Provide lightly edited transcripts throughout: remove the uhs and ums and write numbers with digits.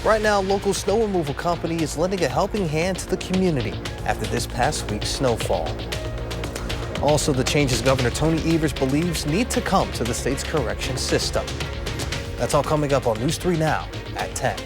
Right now, local snow removal company is lending a helping hand to the community after this past week's snowfall. Also, the changes Governor Tony Evers believes need to come to the state's correction system. That's all coming up on News 3 Now at 10.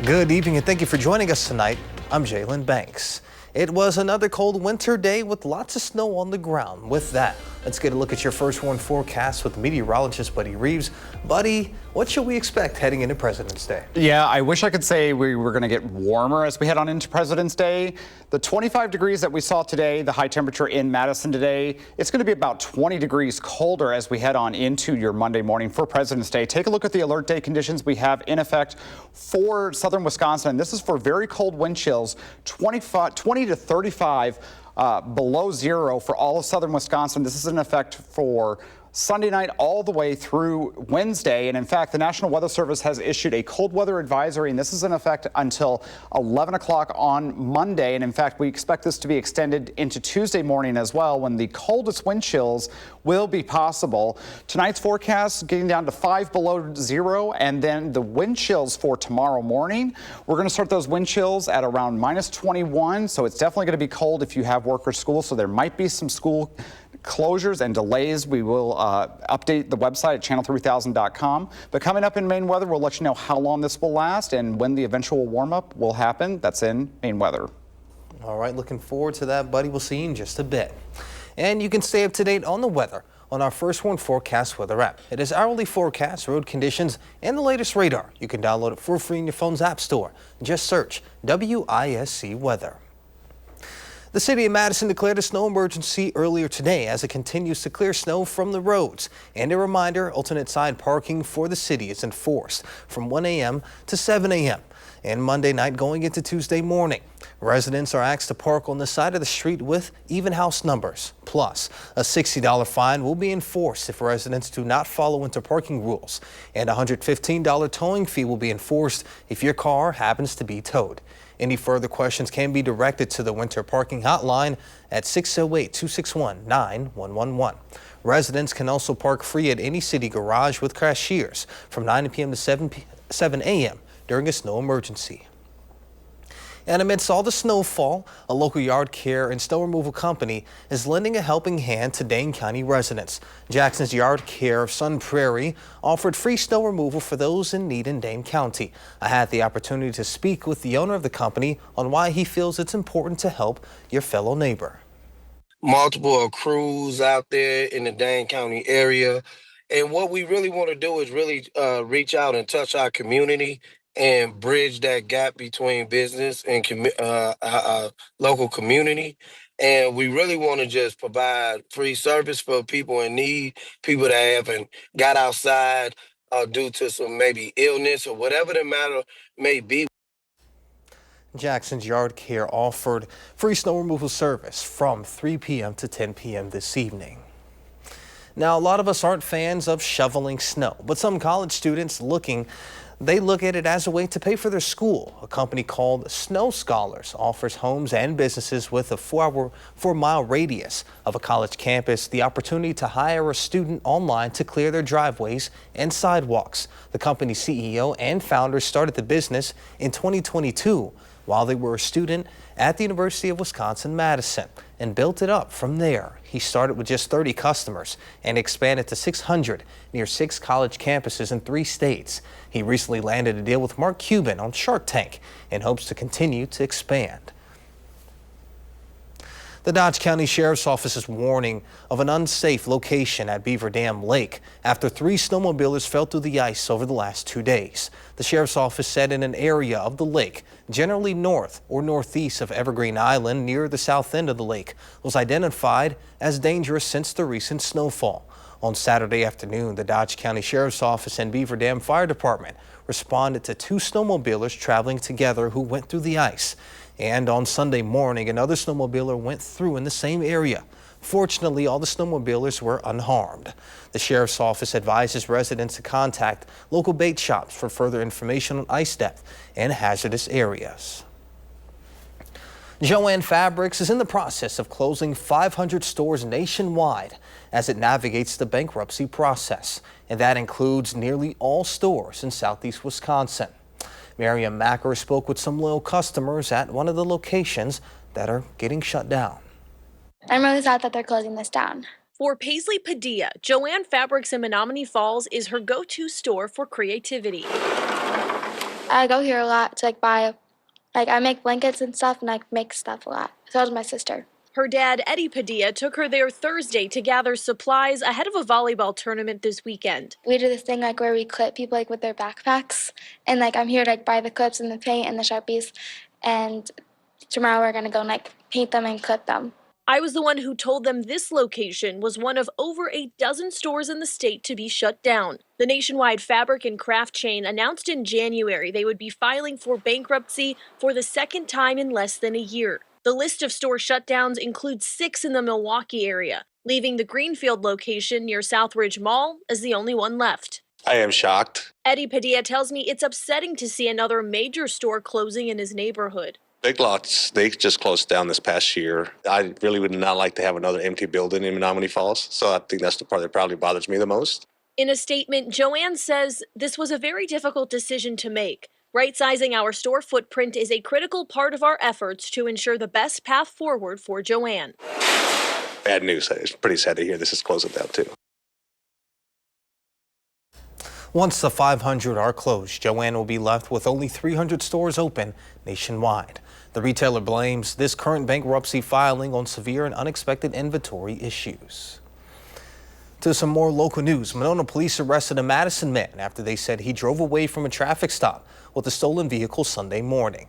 Good evening and thank you for joining us tonight. I'm Jalen Banks. It was another cold winter day with lots of snow on the ground. With that, let's get a look at your first warn forecast with meteorologist Buddy Reeves. Buddy, what should we expect heading into President's Day? Yeah, I wish I could say we were going to get warmer as we head on into President's Day. The 25 degrees that we saw today, the high temperature in Madison today, it's going to be about 20 degrees colder as we head on into your Monday morning for President's Day. Take a look at the alert day conditions we have in effect for southern Wisconsin. This is for very cold wind chills, 20 to 35 below zero for all of southern Wisconsin. This is in effect for Sunday night all the way through Wednesday. And in fact, the National Weather Service has issued a cold weather advisory, and this is in effect until 11 o'clock on Monday. And in fact, we expect this to be extended into Tuesday morning as well, when the coldest wind chills will be possible. Tonight's forecast getting down to 5 below zero, and then the wind chills for tomorrow morning. We're going to start those wind chills at around minus 21. So it's definitely going to be cold if you have work or school. So there might be some school closures and delays. We will update the website at channel3000.com. But coming up in Maine weather, we'll let you know how long this will last and when the eventual warm up will happen. That's in Maine weather. All right, looking forward to that, Buddy. We'll see you in just a bit. And you can stay up to date on the weather on our First Warn Forecast weather app. It is hourly forecasts, road conditions, and the latest radar. You can download it for free in your phone's app store. Just search WISC Weather. The city of Madison declared a snow emergency earlier today as it continues to clear snow from the roads. And a reminder, alternate side parking for the city is enforced from 1 a.m. to 7 a.m. and Monday night going into Tuesday morning. Residents are asked to park on the side of the street with even house numbers. Plus, a $60 fine will be enforced if residents do not follow winter parking rules. And a $115 towing fee will be enforced if your car happens to be towed. Any further questions can be directed to the winter parking hotline at 608-261-9111. Residents can also park free at any city garage with cashiers from 9 p.m. to 7 a.m. during a snow emergency. And amidst all the snowfall, a local yard care and snow removal company is lending a helping hand to Dane County residents. Jackson's Yard Care of Sun Prairie offered free snow removal for those in need in Dane County. I had the opportunity to speak with the owner of the company on why he feels it's important to help your fellow neighbor. Multiple crews out there in the Dane County area. And what we really want to do is really reach out and touch our community and bridge that gap between business and local community. And we really want to just provide free service for people in need, people that haven't got outside due to some maybe illness or whatever the matter may be. Jackson's Yard Care offered free snow removal service from 3 p.m. to 10 p.m. this evening. Now, a lot of us aren't fans of shoveling snow, but some college students look at it as a way to pay for their school. A company called Snow Scholars offers homes and businesses with a 4-mile radius of a college campus the opportunity to hire a student online to clear their driveways and sidewalks. The company's CEO and founder started the business in 2022 while they were a student at the University of Wisconsin-Madison and built it up from there. He started with just 30 customers and expanded to 600 near 6 college campuses in 3 states. He recently landed a deal with Mark Cuban on Shark Tank and hopes to continue to expand. The Dodge County Sheriff's Office is warning of an unsafe location at Beaver Dam Lake after 3 snowmobilers fell through the ice over the last 2 days. The Sheriff's Office said in an area of the lake, generally north or northeast of Evergreen Island near the south end of the lake, was identified as dangerous since the recent snowfall. On Saturday afternoon, the Dodge County Sheriff's Office and Beaver Dam Fire Department responded to 2 snowmobilers traveling together who went through the ice. And on Sunday morning, another snowmobiler went through in the same area. Fortunately, all the snowmobilers were unharmed. The Sheriff's Office advises residents to contact local bait shops for further information on ice depth and hazardous areas. Jo-Ann Fabrics is in the process of closing 500 stores nationwide as it navigates the bankruptcy process, and that includes nearly all stores in southeast Wisconsin. Miriam Macker spoke with some loyal customers at one of the locations that are getting shut down. I'm really sad that they're closing this down. For Paisley Padilla, Joann Fabrics in Menominee Falls is her go-to store for creativity. I go here a lot to buy, I make blankets and stuff, and I make stuff a lot. So does my sister. Her dad, Eddie Padilla, took her there Thursday to gather supplies ahead of a volleyball tournament this weekend. We do this thing where we clip people with their backpacks, and I'm here to buy the clips and the paint and the Sharpies, and tomorrow we're gonna go paint them and clip them. I was the one who told them this location was one of over a dozen stores in the state to be shut down. The nationwide fabric and craft chain announced in January they would be filing for bankruptcy for the second time in less than a year. The list of store shutdowns includes 6 in the Milwaukee area, leaving the Greenfield location near Southridge Mall as the only one left. I am shocked. Eddie Padilla tells me it's upsetting to see another major store closing in his neighborhood. Big Lots, they just closed down this past year. I really would not like to have another empty building in Menominee Falls, so I think that's the part that probably bothers me the most. In a statement, Joann says this was a very difficult decision to make. Right-sizing our store footprint is a critical part of our efforts to ensure the best path forward for Joann. Bad news. It's pretty sad to hear this is closing down too. Once the 500 are closed, Joann will be left with only 300 stores open nationwide. The retailer blames this current bankruptcy filing on severe and unexpected inventory issues. To some more local news, Monona police arrested a Madison man after they said he drove away from a traffic stop with a stolen vehicle Sunday morning.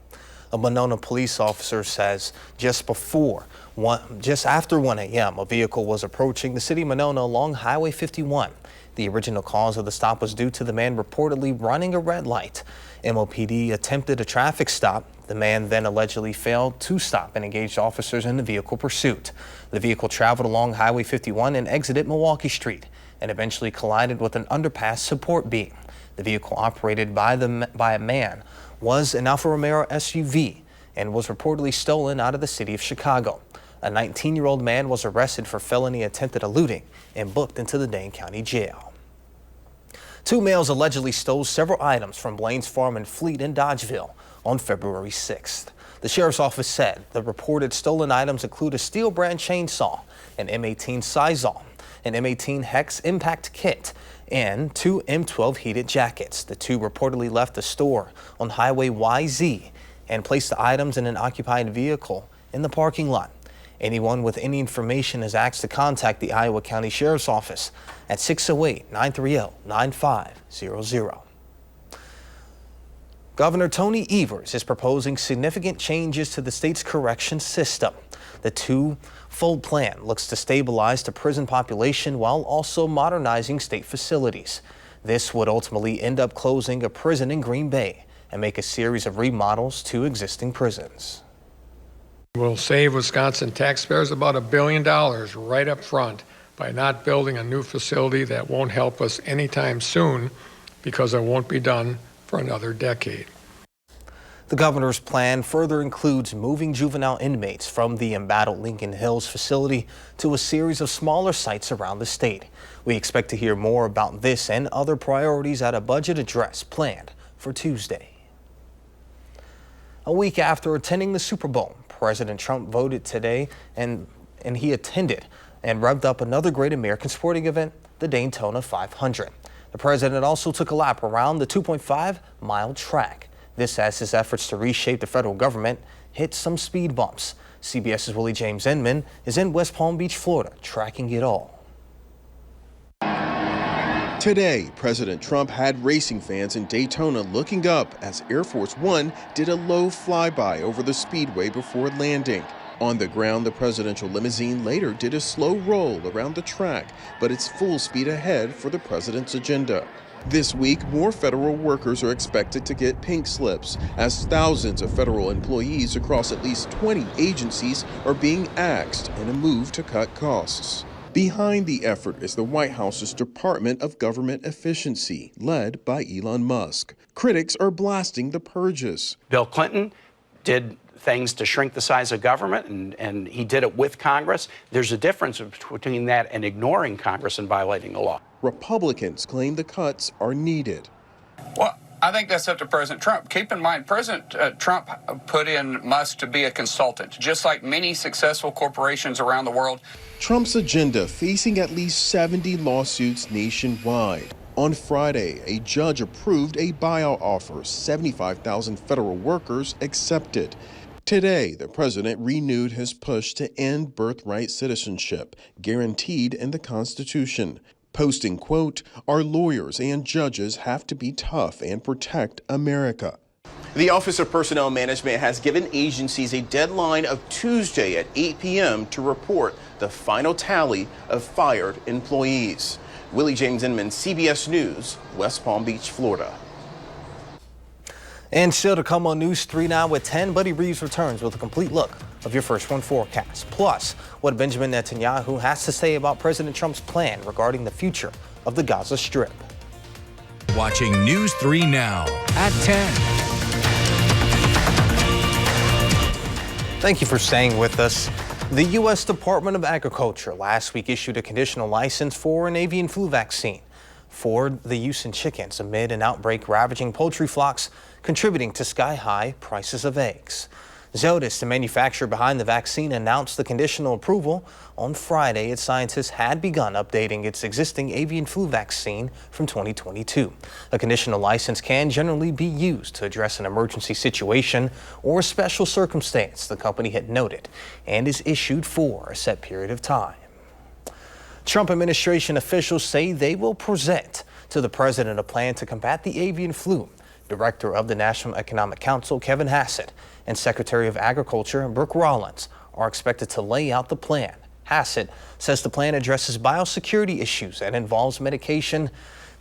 A Monona police officer says just after 1 a.m., a vehicle was approaching the city of Monona along Highway 51. The original cause of the stop was due to the man reportedly running a red light. MOPD attempted a traffic stop. The man then allegedly failed to stop and engaged officers in the vehicle pursuit. The vehicle traveled along Highway 51 and exited Milwaukee Street and eventually collided with an underpass support beam. The vehicle, operated by a man, was an Alfa Romeo SUV and was reportedly stolen out of the city of Chicago. A 19-year-old man was arrested for felony attempted eluding and booked into the Dane County Jail. 2 males allegedly stole several items from Blaine's Farm and Fleet in Dodgeville on February 6th. The sheriff's office said the reported stolen items include a Steel brand chainsaw, an M18 Sawzall, an M18 Hex Impact Kit, and 2 M12 heated jackets. The 2 reportedly left the store on Highway YZ and placed the items in an occupied vehicle in the parking lot. Anyone with any information is asked to contact the Iowa County Sheriff's Office at 608-930-9500. Governor Tony Evers is proposing significant changes to the state's correction system. The two-fold plan looks to stabilize the prison population while also modernizing state facilities. This would ultimately end up closing a prison in Green Bay and make a series of remodels to existing prisons. We'll save Wisconsin taxpayers about $1 billion right up front by not building a new facility that won't help us anytime soon because it won't be done for another decade. The governor's plan further includes moving juvenile inmates from the embattled Lincoln Hills facility to a series of smaller sites around the state. We expect to hear more about this and other priorities at a budget address planned for Tuesday. A week after attending the Super Bowl, President Trump voted today and he attended and revved up another great American sporting event, the Daytona 500. The president also took a lap around the 2.5-mile track. This as his efforts to reshape the federal government hit some speed bumps. CBS's Willie James Inman is in West Palm Beach, Florida, tracking it all. Today, President Trump had racing fans in Daytona looking up as Air Force One did a low flyby over the speedway before landing. On the ground, the presidential limousine later did a slow roll around the track, but it's full speed ahead for the president's agenda. This week, more federal workers are expected to get pink slips as thousands of federal employees across at least 20 agencies are being axed in a move to cut costs. Behind the effort is the White House's Department of Government Efficiency, led by Elon Musk. Critics are blasting the purges. Bill Clinton did things to shrink the size of government, and he did it with Congress. There's a difference between that and ignoring Congress and violating the law. Republicans claim the cuts are needed. Well, I think that's up to President Trump. Keep in mind, President Trump put in Musk to be a consultant, just like many successful corporations around the world. Trump's agenda facing at least 70 lawsuits nationwide. On Friday, a judge approved a buyout offer 75,000 federal workers accepted. Today, the president renewed his push to end birthright citizenship, guaranteed in the Constitution, posting, quote, "Our lawyers and judges have to be tough and protect America." The Office of Personnel Management has given agencies a deadline of Tuesday at 8 p.m. to report the final tally of fired employees. Willie James Inman, CBS News, West Palm Beach, Florida. And still to come on News 3 Now at 10, Buddy Reeves returns with a complete look of your First One forecast. Plus, what Benjamin Netanyahu has to say about President Trump's plan regarding the future of the Gaza Strip. Watching News 3 Now at 10. Thank you for staying with us. The U.S. Department of Agriculture last week issued a conditional license for an avian flu vaccine for the use in chickens amid an outbreak ravaging poultry flocks, contributing to sky-high prices of eggs. Zoetis, the manufacturer behind the vaccine, announced the conditional approval. On Friday, its scientists had begun updating its existing avian flu vaccine from 2022. A conditional license can generally be used to address an emergency situation or a special circumstance, the company had noted, and is issued for a set period of time. Trump administration officials say they will present to the president a plan to combat the avian flu. Director of the National Economic Council, Kevin Hassett, and Secretary of Agriculture, Brooke Rollins, are expected to lay out the plan. Hassett says the plan addresses biosecurity issues and involves medication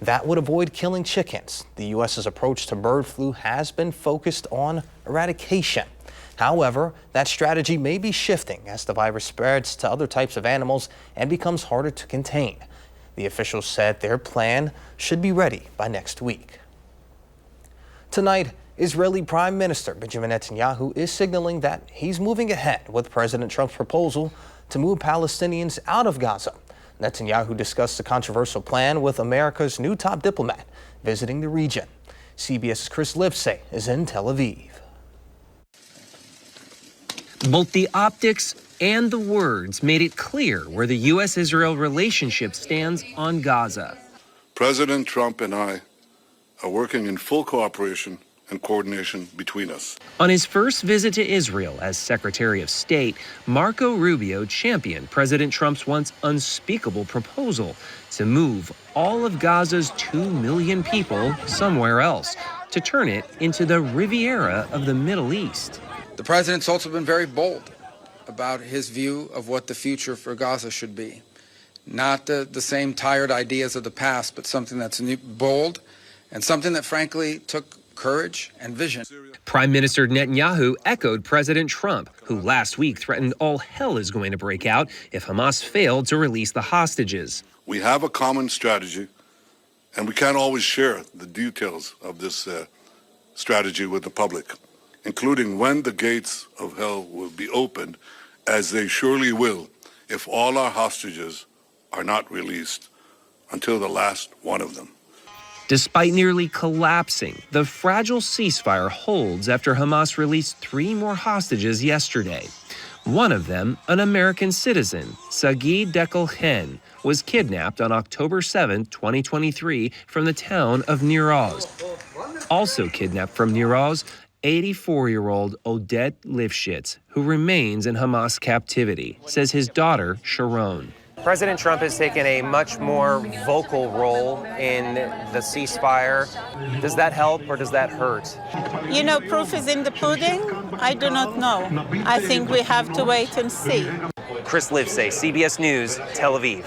that would avoid killing chickens. The U.S.'s approach to bird flu has been focused on eradication. However, that strategy may be shifting as the virus spreads to other types of animals and becomes harder to contain. The officials said their plan should be ready by next week. Tonight, Israeli Prime Minister Benjamin Netanyahu is signaling that he's moving ahead with President Trump's proposal to move Palestinians out of Gaza. Netanyahu discussed the controversial plan with America's new top diplomat visiting the region. CBS's Chris Livesay is in Tel Aviv. Both the optics and the words made it clear where the U.S.-Israel relationship stands on Gaza. President Trump and I are working in full cooperation and coordination between us. On his first visit to Israel as Secretary of State, Marco Rubio championed President Trump's once unspeakable proposal to move all of Gaza's 2 million people somewhere else, to turn it into the Riviera of the Middle East. The president's also been very bold about his view of what the future for Gaza should be. Not the same tired ideas of the past, but something that's bold and something that, frankly, took courage and vision. Prime Minister Netanyahu echoed President Trump, who last week threatened all hell is going to break out if Hamas failed to release the hostages. We have a common strategy, and we can't always share the details of this strategy with the public, including when the gates of hell will be opened, as they surely will if all our hostages are not released until the last one of them. Despite nearly collapsing, the fragile ceasefire holds after Hamas released 3 more hostages yesterday. One of them, an American citizen, Sagi Dekel-Hen, was kidnapped on October 7, 2023, from the town of Nir Oz. Also kidnapped from Nir Oz, 84-year-old Odette Lifshitz, who remains in Hamas captivity, says his daughter, Sharon. President Trump has taken a much more vocal role in the ceasefire. Does that help or does that hurt? You know, proof is in the pudding. I do not know. I think we have to wait and see. Chris Livesay, CBS News, Tel Aviv.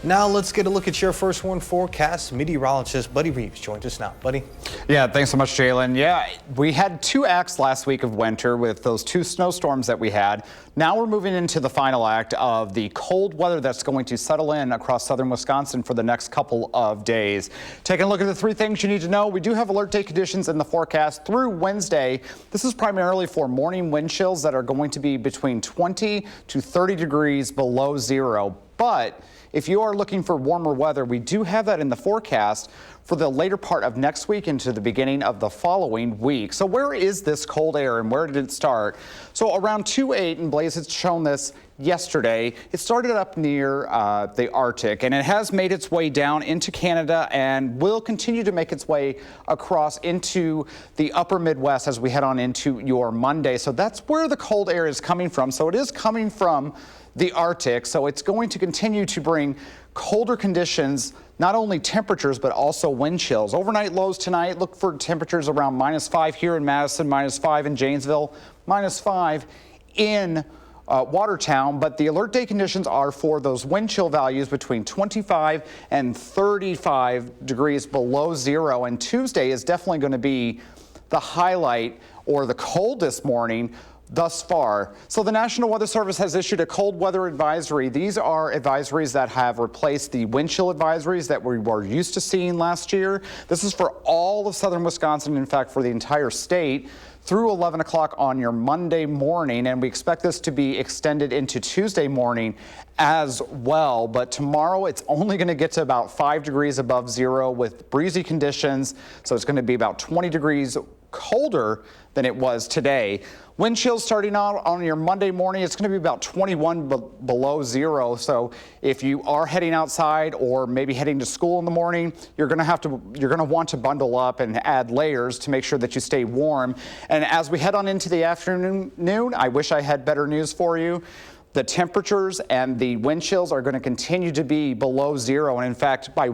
Now let's get a look at your first one forecast. Meteorologist Buddy Reeves joins us now. Buddy. Yeah, thanks so much, Jalen. Yeah, we had 2 acts last week of winter with those 2 snowstorms that we had. Now we're moving into the final act of the cold weather that's going to settle in across southern Wisconsin for the next couple of days. Taking a look at the 3 things you need to know. We do have alert day conditions in the forecast through Wednesday. This is primarily for morning wind chills that are going to be between 20 to 30 degrees below zero. But if you are looking for warmer weather, we do have that in the forecast for the later part of next week into the beginning of the following week. So where is this cold air and where did it start? So around 2-8, and Blaze had shown this yesterday, it started up near the Arctic, and it has made its way down into Canada and will continue to make its way across into the upper Midwest as we head on into your Monday. So that's where the cold air is coming from. So it is coming from the Arctic, so it's going to continue to bring colder conditions, not only temperatures, but also wind chills. Overnight lows tonight, look for temperatures around -5 here in Madison, -5 in Janesville, -5 in Watertown, but the alert day conditions are for those wind chill values between 25 and 35 degrees below zero, and Tuesday is definitely going to be the highlight or the coldest morning thus far. So the National Weather Service has issued a cold weather advisory. These are advisories that have replaced the wind chill advisories that we were used to seeing last year. This is for all of southern Wisconsin, in fact, for the entire state through 11 o'clock on your Monday morning, and we expect this to be extended into Tuesday morning as well. But tomorrow it's only going to get to about 5 degrees above zero with breezy conditions, so it's going to be about 20 degrees colder than it was today. Wind chills starting out on your Monday morning, it's going to be about 21 below zero. So if you are heading outside or maybe heading to school in the morning, you're going to want to bundle up and add layers to make sure that you stay warm. And as we head on into the afternoon, I wish I had better news for you. The temperatures and the wind chills are going to continue to be below zero. And in fact, by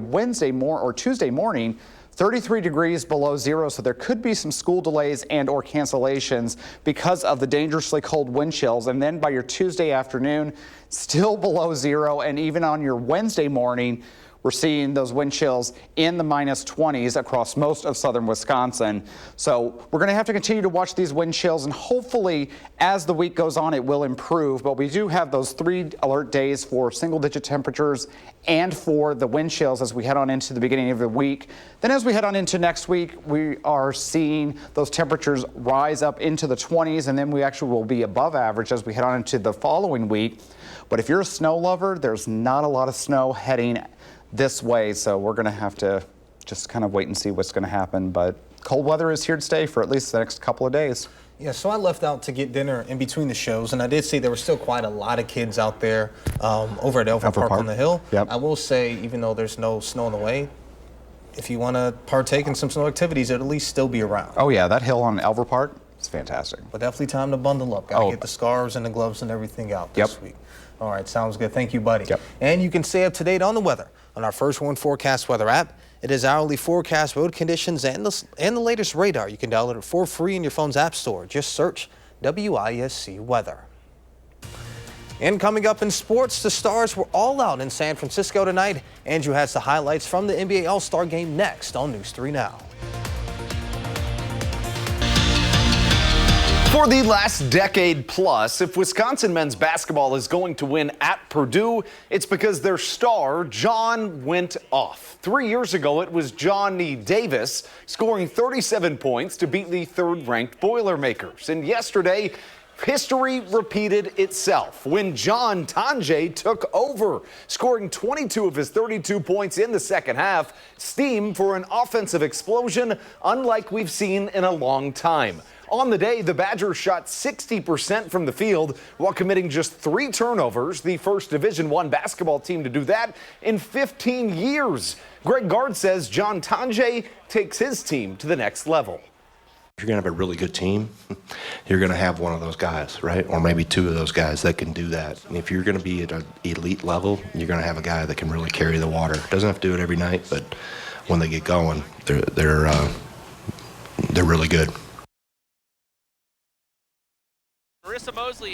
Tuesday morning, 33 degrees below zero, so there could be some school delays and or cancellations because of the dangerously cold wind chills. And then by your Tuesday afternoon, still below zero, and even on your Wednesday morning, we're seeing those wind chills in the -20s across most of southern Wisconsin. So we're going to have to continue to watch these wind chills, and hopefully as the week goes on, it will improve. But we do have those 3 alert days for single-digit temperatures and for the wind chills as we head on into the beginning of the week. Then as we head on into next week, we are seeing those temperatures rise up into the 20s, and then we actually will be above average as we head on into the following week. But if you're a snow lover, there's not a lot of snow heading this way, so we're going to have to just kind of wait and see what's going to happen. But cold weather is here to stay for at least the next couple of days. Yeah, so I left out to get dinner in between the shows, and I did see there were still quite a lot of kids out there over at Elver Park on the Hill. Yep. I will say, even though there's no snow on the way, if you want to partake in some snow activities, it'll at least still be around. Oh yeah, that hill on Elver Park is fantastic. But definitely time to bundle up. Got to get the scarves and the gloves and everything out this week. All right, sounds good. Thank you, buddy. Yep. And you can stay up to date on the weather on our First One Forecast weather app. It is hourly forecast, road conditions, and the latest radar. You can download it for free in your phone's app store. Just search WISC Weather. And coming up in sports, the Stars were all out in San Francisco tonight. Andrew has the highlights from the NBA All-Star Game next on News 3 Now. For the last decade plus, if Wisconsin men's basketball is going to win at Purdue, it's because their star, John, went off. 3 years ago, it was Johnny Davis scoring 37 points to beat the third-ranked Boilermakers. And yesterday, history repeated itself when John Tanjay took over, scoring 22 of his 32 points in the second half. Steam for an offensive explosion unlike we've seen in a long time. On the day, the Badgers shot 60% from the field while committing just 3 turnovers, the first Division I basketball team to do that in 15 years. Greg Gard says John Tanjay takes his team to the next level. If you're going to have a really good team, you're going to have one of those guys, right? Or maybe 2 of those guys that can do that. And if you're going to be at an elite level, you're going to have a guy that can really carry the water. Doesn't have to do it every night, but when they get going, they're really good.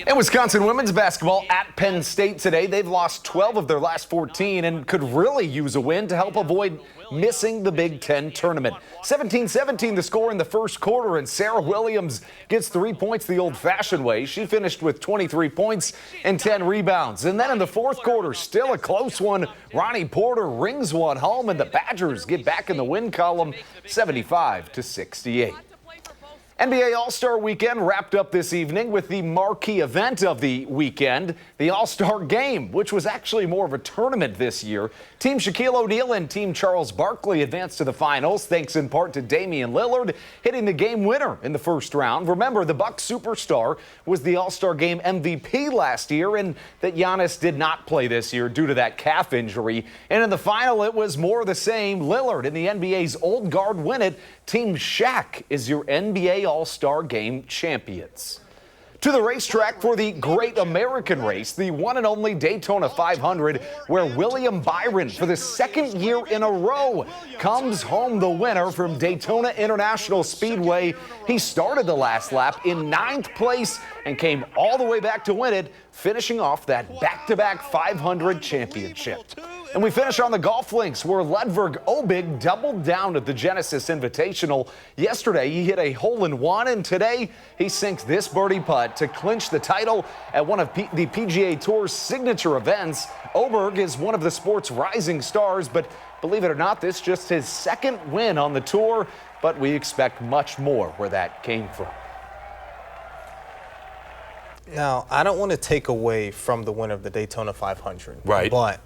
And Wisconsin women's basketball at Penn State today. They've lost 12 of their last 14 and could really use a win to help avoid missing the Big Ten tournament. 17-17 the score in the first quarter, and Sarah Williams gets 3 points the old-fashioned way. She finished with 23 points and 10 rebounds. And then in the fourth quarter, still a close one, Ronnie Porter rings one home, and the Badgers get back in the win column 75-68. NBA All-Star Weekend wrapped up this evening with the marquee event of the weekend, the All-Star Game, which was actually more of a tournament this year. Team Shaquille O'Neal and Team Charles Barkley advanced to the finals, thanks in part to Damian Lillard hitting the game winner in the first round. Remember, the Bucks superstar was the All-Star Game MVP last year, and that Giannis did not play this year due to that calf injury. And in the final, it was more of the same. Lillard and the NBA's old guard win it. Team Shaq is your NBA All-Star Game champions. To the racetrack for the Great American Race, the one and only Daytona 500, where William Byron, for the second year in a row, comes home the winner from Daytona International Speedway. He started the last lap in 9th place and came all the way back to win it, finishing off that back-to-back 500 championship. And we finish on the golf links, where Ludvig Obig doubled down at the Genesis Invitational. Yesterday, he hit a hole-in-one, and today he sinks this birdie putt to clinch the title at one of the PGA Tour's signature events. Oberg is one of the sport's rising stars, but believe it or not, this is just his second win on the tour, but we expect much more where that came from. Now, I don't want to take away from the winner of the Daytona 500. Right. But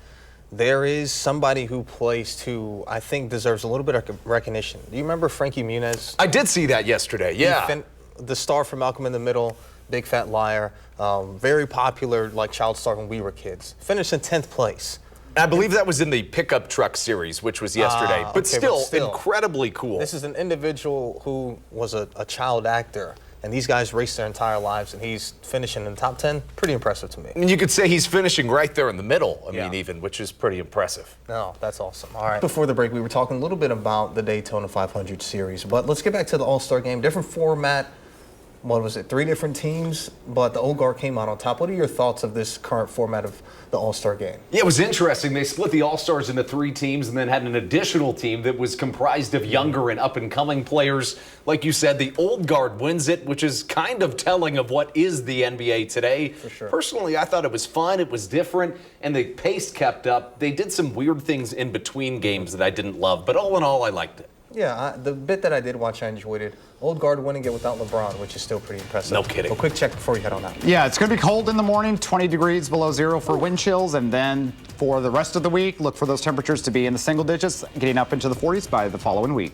there is somebody who placed who I think deserves a little bit of recognition. Do you remember Frankie Muniz? I did see that yesterday, yeah. The star from Malcolm in the Middle, Big Fat Liar, very popular like child star when we were kids. Finished in 10th place. I believe that was in the pickup truck series, which was yesterday, but still incredibly cool. This is an individual who was a child actor. And these guys raced their entire lives, and he's finishing in the top 10. Pretty impressive to me. And you could say he's finishing right there in the middle, even, which is pretty impressive. No, that's awesome. All right. Before the break, we were talking a little bit about the Daytona 500 series, but let's get back to the All-Star Game. Different format. What was it? 3 different teams, but the old guard came out on top. What are your thoughts of this current format of the All-Star Game? Yeah, it was interesting. They split the All-Stars into 3 teams and then had an additional team that was comprised of younger and up-and-coming players. Like you said, the old guard wins it, which is kind of telling of what is the NBA today. For sure. Personally, I thought it was fun, it was different, and the pace kept up. They did some weird things in between games that I didn't love, but all in all, I liked it. Yeah, the bit that I did watch, I enjoyed it. Old guard winning it without LeBron, which is still pretty impressive. No kidding. A quick check before we head on out. Yeah, it's going to be cold in the morning, 20 degrees below zero for wind chills, and then for the rest of the week, look for those temperatures to be in the single digits, getting up into the 40s by the following week.